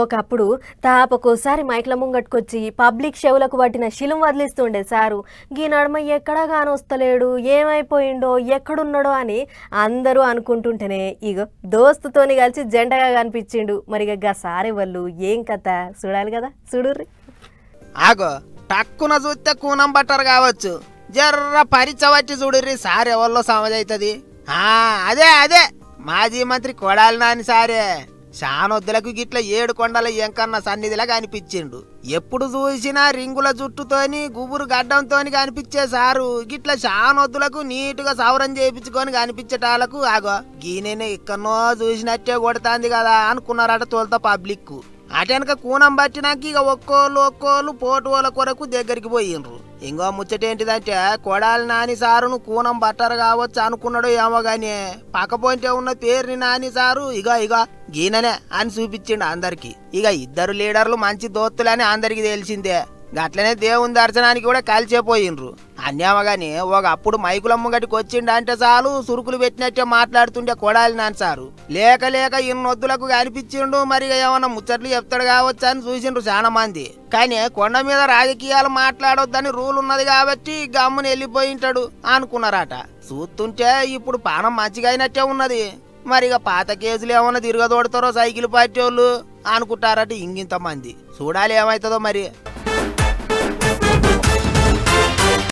ఒకప్పుడు తాపకోసారి మైక్ల ముంగట్టుకొచ్చి పబ్లిక్ షెవులకు పట్టిన శిలం వదిలిస్తుండే సారు. గీ నడుమ ఎక్కడా కానొస్తలేడు, ఏమైపోయిండో, ఎక్కడున్నాడో అని అందరూ అనుకుంటుంటేనే ఇగో దోస్తుతోని కలిసి జంటగా కనిపించిండు. మరిగా గా సారే వాళ్ళు ఏం కథ చూడాలి కదా, చూడుర్రి. ఆగో టక్కున చూస్తే కూనం బట్టర్ కావచ్చు, జర్ర పరిచవచ్చి చూడుర్రి సార్ ఎవరిలో సమజైతుంది. అదే అదే మాజీ మంత్రి కొడాలి నాని సారే. శానొద్దులకు గిట్ల 7 కొండల ఎంకన్న సన్నిధిలా కనిపించిండు. ఎప్పుడు చూసినా రింగుల జుట్టుతోని గుబురు గడ్డంతోని కనిపించే సారు గిట్ల శానొద్దులకు నీటుగా సౌరం చేయించుకొని కనిపించటాలకు ఆగో గీనెనే ఇక్కడనో చూసినట్టే కొడుతుంది కదా అనుకున్నారట తోలుతా పబ్లిక్. అటెనక కూనం పట్టినాక ఇక ఒక్కోళ్ళు పోటువల కొరకు దగ్గరికి పోయిండ్రు. ఇంకో ముచ్చటేంటిదంటే కొడాలి నాని సారును కూనం బట్టర్ కావచ్చు అనుకున్నాడు ఏమో గాని పక్కపోయింటే ఉన్న పేరుని నాని సారు ఇగ గీననే అని చూపించిండు అందరికి. ఇక ఇద్దరు లీడర్లు మంచి దోస్తులని అందరికి తెలిసిందే. గట్లనే దేవుని దర్శనానికి కూడా కలిసేపోయిండ్రు. అన్యామగాని ఒకప్పుడు మైకుల ముంగటికి వచ్చిండ అంటే చాలు సురుకులు పెట్టినట్టే మాట్లాడుతుండే కొడాలి నాని సారు. లేక ఇన్నొద్దులకు కనిపించిండు. మరి ఏమన్నా ముచ్చట్లు చెప్తాడు కావచ్చు అని చూసిండ్రు చాలా మంది. కానీ కొండ మీద రాజకీయాలు మాట్లాడొద్దని రూల్ ఉన్నది కాబట్టి గమ్మున వెళ్ళిపోయింటాడు అనుకున్నారట. చూస్తుంటే ఇప్పుడు పానం మంచిగా అయినట్టే ఉన్నది. మరి ఇక పాత కేసులు ఏమన్నా తిరగదోడతారో సైకిల్ పార్టీ వాళ్ళు అనుకుంటారట ఇంకింత మంది. చూడాలి ఏమవుతుందో మరి.